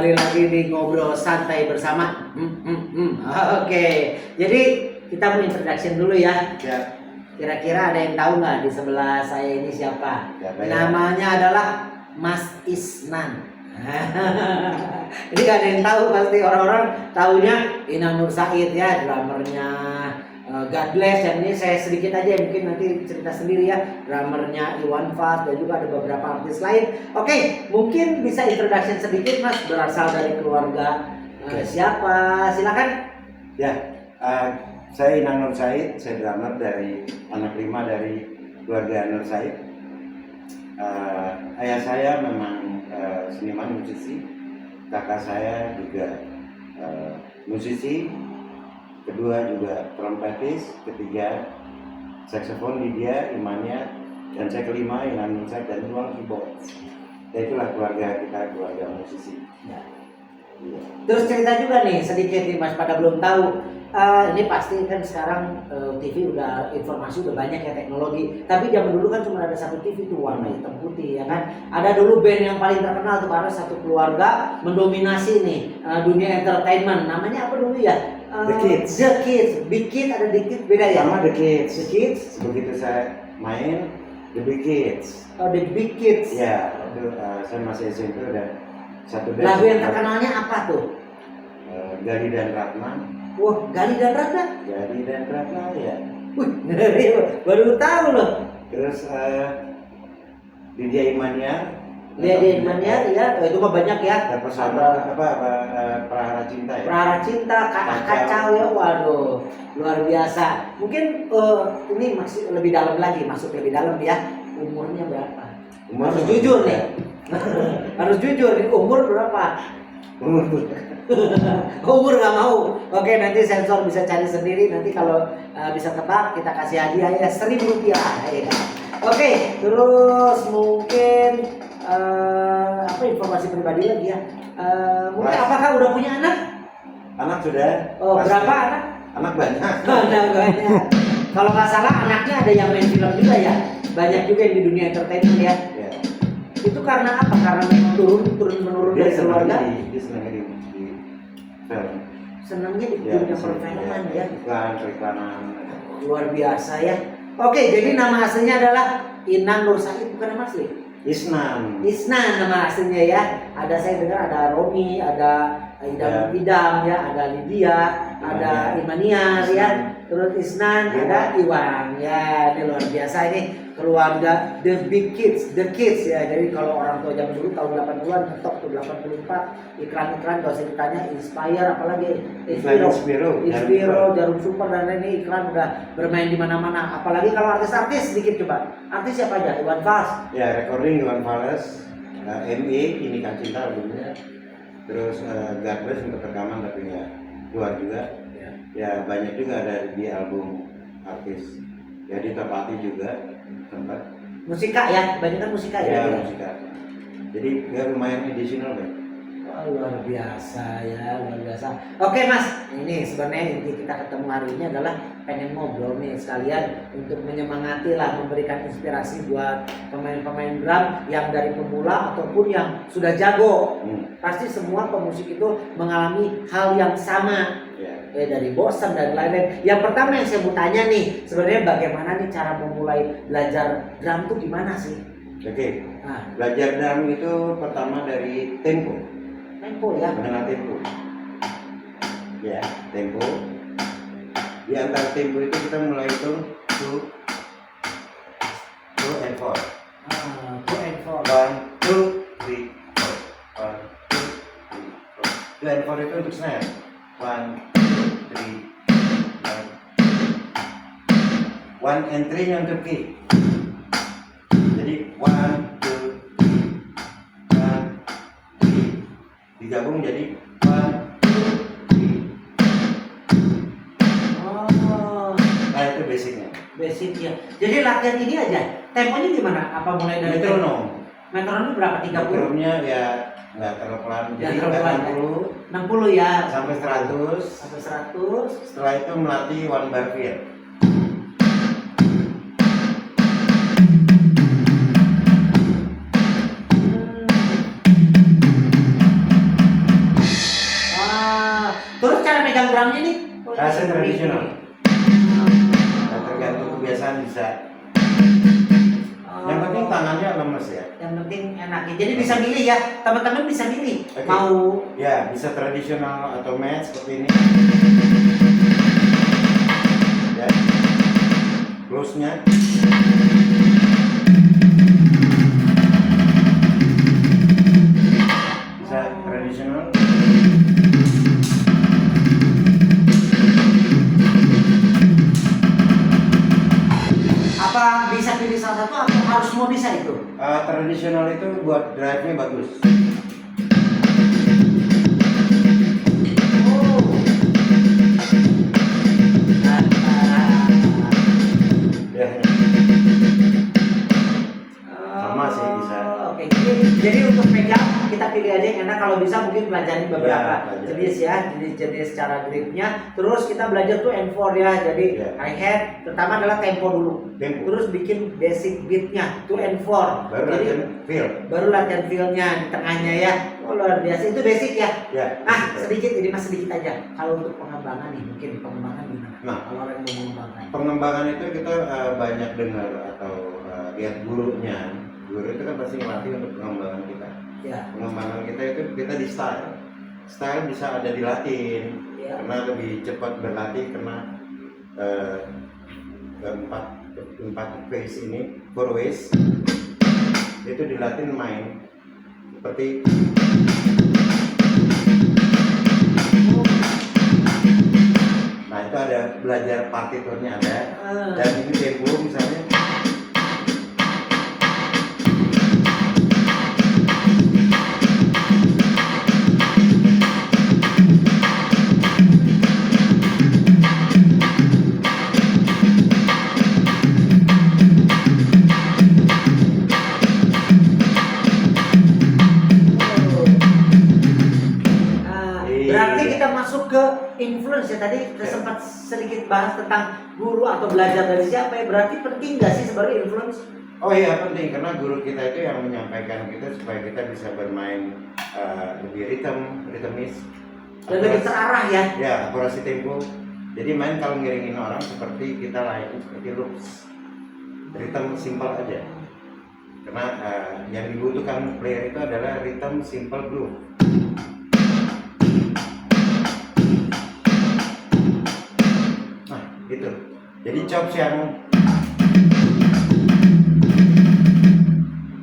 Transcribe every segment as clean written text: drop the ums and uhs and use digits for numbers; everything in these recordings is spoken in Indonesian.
kembali lagi di ngobrol santai bersama. Oke, jadi kita mau introduction dulu ya. Ya. Kira-kira ada yang tahu nggak di sebelah saya ini siapa? Siapa ya? Namanya adalah Mas Isnan. Ini gak ada yang tahu, pasti orang-orang taunya Inang Nur Said ya, drummernya God Bless. Dan ini saya sedikit aja, mungkin nanti cerita sendiri ya, drummernya Iwan Fals dan juga ada beberapa artis lain. Oke, mungkin bisa introduction sedikit Mas, berasal dari keluarga siapa? Silakan. Ya, saya Inang Nur Said, saya drummer dari anak 5 dari keluarga Nur Said. Ayah saya memang seniman musisi, kakak saya juga musisi, kedua juga trompetis, ketiga saksofon Lydia, Imania, dan saya kelima Inang Nur Said dan ruang keyboard. Ya, itulah keluarga kita, keluarga musisi. Ya. Iya. Terus cerita juga nih sedikit nih Mas, pada belum tahu. Ini pasti kan sekarang TV udah, informasi udah banyak ya, teknologi. Tapi zaman dulu kan cuma ada satu TV tuh warna hitam putih ya kan. Ada dulu band yang paling terkenal tuh karena satu keluarga mendominasi nih dunia entertainment. Namanya apa dulu ya? The Kids. The Kids. Big Kids, ada The Kids, beda ya? Sama The Kids. The Kids. Begitu saya main The Big Kids. Oh, The Big Kids. Ya, itu saya masih SMP udah satu band. Lagu yang terkenalnya apa tuh? Gali dan Ratna. Wah, Gali dan Ratna. Gali dan Ratna ya. Wih, baru tahu loh. Terus Lydia Imania. Lydia Imania ya, itu mah banyak ya. Dan pesawat Prahara Cinta ya. Prahara Cinta, Kacau ya, waduh, luar biasa. Mungkin ini masih lebih dalam lagi, masuk lebih dalam ya. Umurnya berapa? Harus jujur nih. Harus jujur, ini umur berapa? Umur nggak mau. Oke, nanti sensor bisa cari sendiri. Nanti kalau bisa tebak, kita kasih hadiah ya Rp1.000 ya. Oke, terus mungkin apa informasi pribadi lagi ya? Mungkin apakah udah punya anak? Anak sudah. Oh, berapa anak? Anak banyak. Anak banyak. Kalau nggak salah anaknya ada yang main film juga ya. Banyak juga yang di dunia entertainment ya. Ya. Itu karena apa? Karena memang turun menurun dari keluarga. Dia senangnya di film. Senangnya di dunia perfilman ya. Periklanan. Luar biasa ya. Oke, jadi nama aslinya adalah Inang Nur Said, bukan nama asli? Isnan. Isnan nama aslinya ya. Ada, saya dengar ada Romi, ada Idam ya, ada Lydia, ada Imania ya. Terus Isnan, ada Iwan ya. Ini luar biasa, ini keluarga The Big Kids, The Kids ya. Jadi kalau orang tua zaman dulu tahun 80-an ngetok tuh 84 iklan-iklan kalau saya ditanya Inspire apalagi Inspiro, Jarum Super dan ini iklan udah bermain di mana-mana. Apalagi kalau artis-artis sedikit coba. Artis siapa aja? Iwan Fals. Ya, recording Iwan Fals, ME ini kan cinta albumnya. Terus God Bless untuk rekaman tapi nggak keluar juga. Ya banyak juga ada di album artis. Ya di Tepati juga tempat. Musika ya, banyak kan musika ya. Ya musika. Jadi ya lumayan additional kan. Luar biasa ya, luar biasa. Oke Mas, ini sebenarnya inti kita ketemu hari ini adalah pengen ngobrol nih sekalian untuk menyemangati lah, memberikan inspirasi buat pemain-pemain drum yang dari pemula ataupun yang sudah jago. Pasti semua pemusik itu mengalami hal yang sama. Dari bosan dan lain-lain. Yang pertama yang saya mau tanya nih, sebenarnya bagaimana nih cara memulai belajar drum tuh gimana sih? Oke. Belajar drum itu pertama dari tempo. Tempo ya. Mengenal tempo. Ya, tempo. Di antara tempo itu kita mulai itu 2 and 4. 2 and 4. 1, 2, 3, 4. 1, 2, 3, 4. 2 and 4 itu untuk snare. 1, 1 and 3 nya untuk kick. Jadi 1, 2, 3, 1, 3 digabung jadi 1, 2, 3. Nah itu basicnya. Basicnya. Jadi latihan ini aja. Temponya gimana? Apa mulai dari metronom? Metronom berapa? 30? Metronomnya ya nggak terlalu pelan. Jadi 60 ya. Sampai 100. Sampai 100. Setelah itu melatih one bar feel. drumnya nih? Saya tradisional. Nah, tergantung kebiasaan bisa. Yang penting tangannya lemes ya. Yang penting enak. Jadi bisa milih ya, teman-teman bisa milih. Oke. Mau Ya, bisa tradisional atau match seperti ini. Ya. Close-nya. Bisa tradisional. apa bisa pilih salah satu atau harus semua bisa itu? Tradisional itu buat drive-nya bagus. Oh. Ya. Sama sih bisa. Oke, jadi untuk pegang kita pilih aja yang enak. Kalau bisa mungkin pelajari beberapa Ya, jenis ya, jenis cara gripnya. Terus kita belajar tuh N4 ya. Jadi Ya. hi-hat pertama adalah tempo dulu. Tempo. Terus bikin basic beatnya tuh N4. Baru Jadi latihan feel. baru latihan feel-nya di tengahnya ya. Oh luar biasa, itu basic ya. Ya. Nah sedikit ini mas sedikit aja. Kalau untuk pengembangan nih mungkin pengembangan gimana? Nah, Kalau orang yang mau mengembangkan. pengembangan itu kita banyak dengar atau lihat gurunya. Guru itu kan pasti ngelatih untuk pengembangan kita. Ya. Pengembangan kita itu kita di style. Style bisa ada di Latin, Ya. karena lebih cepat berlatih karena empat phase ini, four ways itu di Latin main seperti nah itu ada belajar partiturnya ada dan ini tempo misalnya. Berarti kita masuk ke influence ya, tadi kita sempat sedikit bahas tentang guru atau belajar dari siapa ya. Berarti penting nggak sih sebenarnya influence? Oh iya penting, karena guru kita itu yang menyampaikan kita supaya kita bisa bermain lebih ritmis Dan lebih terarah ya. ya, akurasi tempo. Jadi main kalau ngiringin orang seperti kita lain seperti loops, ritme simple aja. Karena yang dibutuhkan player itu adalah ritme simple groove. Nah gitu. Jadi chops yang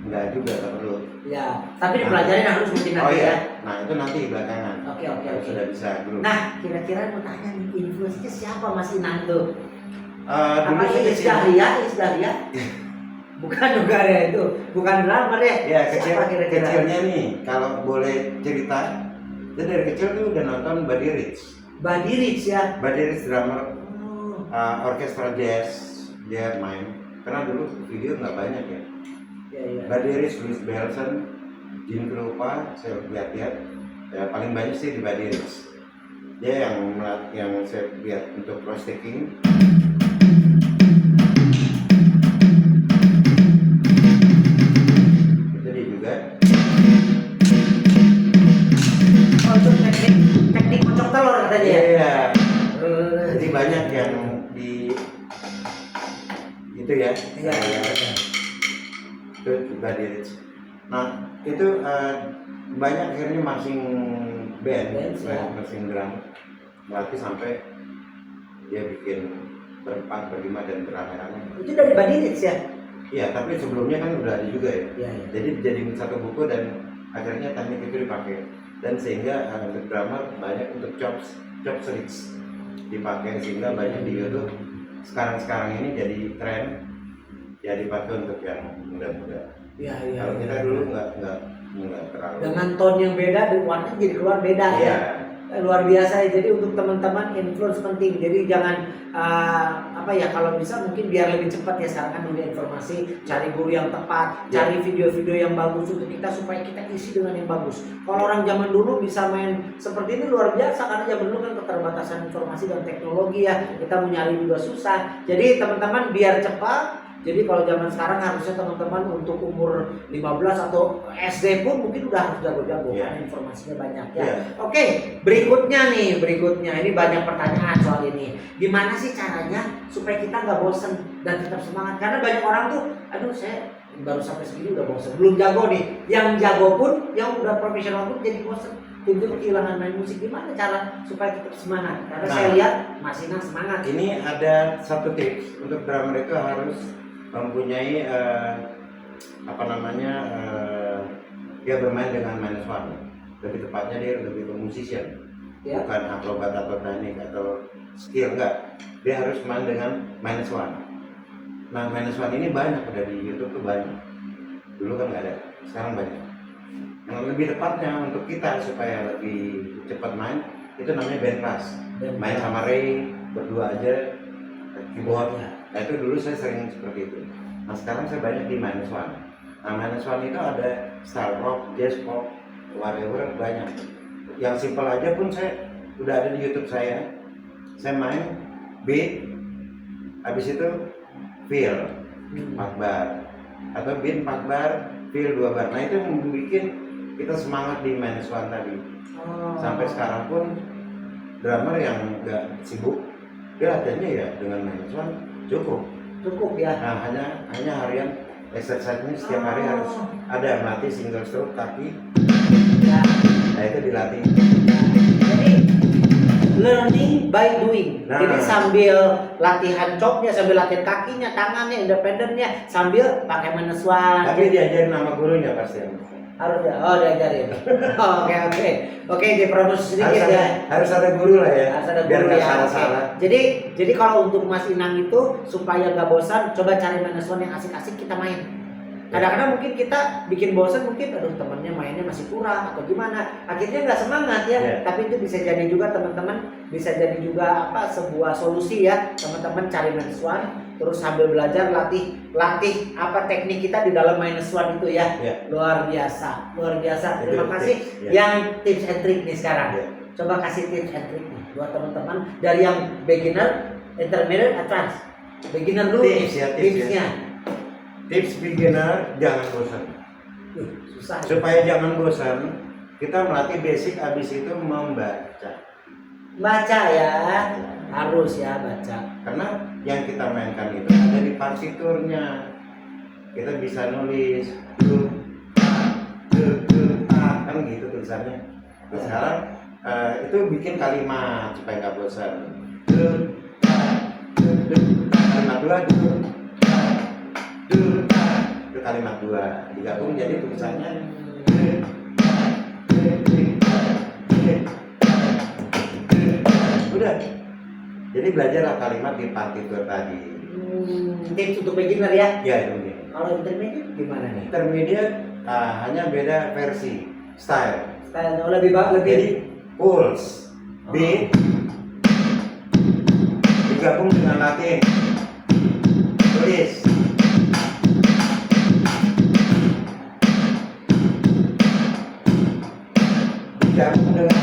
enggak juga nggak perlu. Ya, tapi dipelajarin harus mungkin Oh nanti iya, ya. nah itu nanti belakangan. Oke. Kalau sudah bisa groove. Nah, kira-kira mau tanya nih, influence-nya siapa Mas Inando? Dulu Apa sih Iis Dahlia? Bukan juga ya itu, bukan drummer ya. ya Siapa kira-kira? kecilnya nih, kalau boleh cerita, dia dari kecil tuh udah nonton Buddy Rich. Buddy Rich ya. Buddy Rich drummer Oh, orkestra jazz dia main. Karena dulu video nggak banyak ya. iya. Buddy Rich, Louis Bellson, Jim Krupa, saya lihat ya paling banyak sih di Buddy Rich. Dia yang saya lihat untuk cross sticking. Itu dia juga. Oh, itu teknik kocok telur katanya ya. Iya. Jadi banyak yang di itu ya. Iya. Itu juga di Rich. Nah itu banyak akhirnya marching band, ya. marching drum melatih sampai dia bikin berempat, berlima dan beramai-ramai. Itu dari Buddy Rich ya. Iya, tapi sebelumnya kan udah ada juga ya. Iya. Jadi dijadiin satu buku dan akhirnya teknik itu dipakai dan sehingga untuk drummer banyak untuk chops licks dipakai sehingga banyak di YouTube sekarang ini jadi tren ya dipakai untuk yang muda-muda. Iya. Kalau kita dulu nggak terlalu. Dengan tone yang beda, warna jadi keluar beda Iya. ya. Luar biasa ya. Jadi untuk teman-teman influence penting. Jadi jangan kalau bisa mungkin biar lebih cepat ya, sekarang kan dunia informasi, cari guru yang tepat, cari video-video yang bagus untuk kita supaya kita isi dengan yang bagus. Kalau orang zaman dulu bisa main seperti ini luar biasa karena zaman dulu kan keterbatasan informasi dan teknologi ya. Kita mau nyari juga susah. Jadi teman-teman biar cepat Jadi kalau zaman sekarang harusnya teman-teman untuk umur 15 atau SD pun mungkin udah harus jago-jago karena informasinya banyak ya. Oke, berikutnya ini banyak pertanyaan soal ini. Gimana sih caranya supaya kita nggak bosen dan tetap semangat? Karena banyak orang tuh, aduh saya baru sampai segini udah bosen, belum jago nih. Yang jago pun, yang udah profesional pun jadi bosen. Tiba-tiba kehilangan main musik. Gimana cara supaya tetap semangat? Karena saya lihat Mas Inang semangat. Ini ada satu tips untuk drummer itu harus mempunyai dia bermain dengan minus one. Lebih tepatnya dia lebih ke musician, bukan akrobat atau teknik atau skill, enggak. Dia harus main dengan minus one. Nah, minus one ini banyak, ada di YouTube tuh banyak. Dulu kan nggak ada, sekarang banyak. Yang lebih tepatnya untuk kita supaya lebih cepat main itu namanya band class. Main sama Ray berdua aja keyboard. Nah itu dulu saya sering seperti itu. Nah sekarang saya banyak di minus one. Nah minus one itu ada style rock, jazz, pop, whatever, banyak. Yang simpel aja pun saya udah ada di YouTube saya. Saya main beat, habis itu feel 4 bar, atau beat 4 bar, feel 2 bar. Nah itu yang membuat kita semangat di minus one tadi. Sampai sekarang pun drummer yang nggak sibuk, dia latihannya ya dengan minus one cukup ya. Nah hanya harian exercise-nya setiap hari harus ada melatih single stroke kaki ya. Nah itu dilatih. Jadi learning by doing. Jadi sambil latihan chopnya, sambil latihan kakinya, tangannya, independennya, sambil pakai minus one. Tapi diajarin nama gurunya pasti. Harus ya, diajarin. Oke, dipromosi sedikit ya. Harus ada guru lah ya. Harus ada biar guru nggak ya. salah-salah. Jadi kalau untuk Mas Inang itu supaya nggak bosan, coba cari minus one yang asik-asik kita main. Kadang-kadang mungkin kita bikin bosan, mungkin aduh temennya mainnya masih kurang atau gimana, akhirnya nggak semangat ya. Tapi itu bisa jadi juga teman-teman, bisa jadi juga sebuah solusi ya. Teman-teman cari minus one, terus sambil belajar latih apa teknik kita di dalam minus one itu ya. Luar biasa. Terima kasih yang tips and trick nih sekarang. Coba kasih tips and trick nih buat teman-teman dari yang beginner, intermediate, advance. Beginner dulu tipsnya. Tips beginner, jangan bosan. Susah. Supaya jangan bosan, kita melatih basic, habis itu membaca. Baca ya, harus ya baca. Karena yang kita mainkan itu ada di partiturnya. Kita bisa nulis kan gitu tulisannya. Nah, sekarang itu bikin kalimat supaya nggak bosan. Kalimat dua itu kalimat dua digabung jadi tulisannya udah. Jadi belajarlah kalimat di partitur tadi. Tips untuk beginner ya? Ya itu begini. Kalau intermediate gimana nih? Intermediate hanya beda versi, style. Lebih Jadi pulse, beat digabung dengan Latin, tulis. Digabung dengan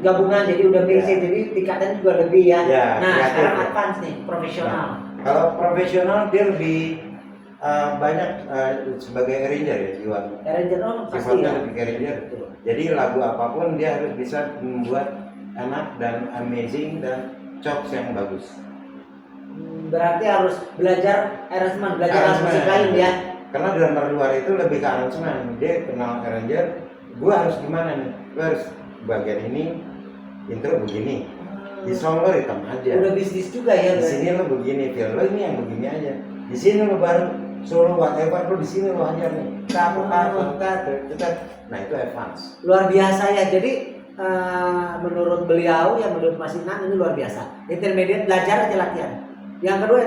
gabungan jadi udah mix jadi tingkatan juga lebih ya. Nah sekarang ya. Advance nih profesional. Kalau profesional dia lebih banyak sebagai arranger ya Iwan. Arranger pasti ya. Lebih arranger. Jadi lagu apapun dia harus bisa membuat enak dan amazing dan chops yang bagus. Berarti harus belajar arrangement, belajar musik lain ya. Karena drummer luar itu lebih ke arrangement, dia kenal arranger. Gua harus gimana nih? Gua harus bagian ini intro begini, di song lo hitam aja. Udah bisnis juga ya. Di sini lo begini, feel lo ini yang begini aja. Di sini lo baru solo whatever lo di sini lo aja nih. Nah itu advance. Luar biasa ya. Jadi menurut beliau ya, menurut Mas Inang ini luar biasa. Intermediate belajar aja latihan. Yang kedua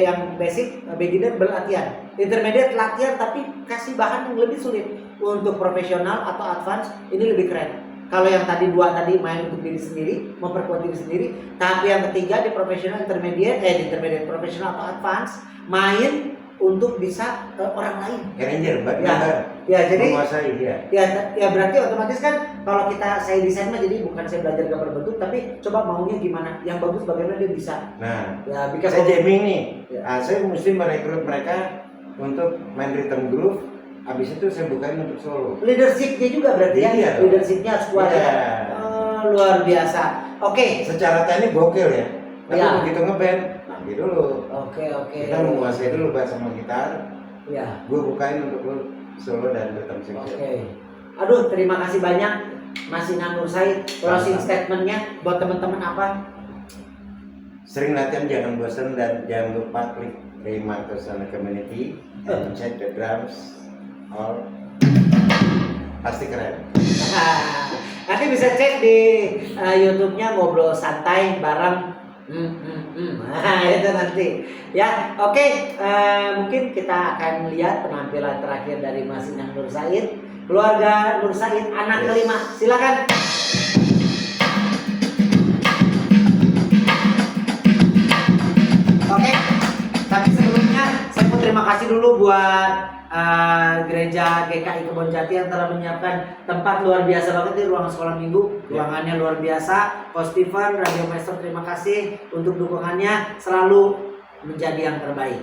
yang basic beginner berlatihan. Intermediate latihan tapi kasih bahan yang lebih sulit. Untuk profesional atau advance ini lebih keren. Kalau yang tadi dua tadi main untuk diri sendiri, memperkuat diri sendiri. Tapi yang ketiga di profesional intermediate profesional atau advance main untuk bisa orang lain. Arranger, Ya, jadi menguasai dia. ya berarti otomatis kan kalau saya desain mah jadi bukan saya belajar gambar bentuk tapi coba maunya gimana yang bagus bagaimana dia bisa. Nah, Ya, saya jamming nih. Ya. Saya mesti merekrut mereka untuk main rhythm groove. Habis itu saya bukain untuk solo. Leadershipnya juga berarti ya. Iya. Leadershipnya harus kuat Iya. ya. Luar biasa. Oke. Secara teknik gokil ya. Tapi Ya. begitu ngeband, nanti dulu. Oke. Kita menguasai dulu bass sama gitar. Ya. Gue bukain untuk lu solo dan rhythm section. Oke. Aduh, terima kasih banyak Mas Sinan Nur Said. Closing statementnya buat teman-teman apa? Sering latihan, jangan bosan, dan jangan lupa klik Raymanto Sound Community and check the drums. All pasti keren. Nanti bisa cek di YouTube-nya Ngobrol Santai bareng. Nah, itu nanti. Ya, oke. Mungkin kita akan lihat penampilan terakhir dari Mas Sinan Nur Said, keluarga Nur Said, anak kelima. Silakan. Oke. Tapi sebelumnya saya mau terima kasih dulu buat Gereja GKI Kebonjati yang telah menyiapkan tempat luar biasa banget di ruang sekolah minggu. Ruangannya luar biasa. Coach Steven, Radio Maestro, terima kasih untuk dukungannya, selalu menjadi yang terbaik.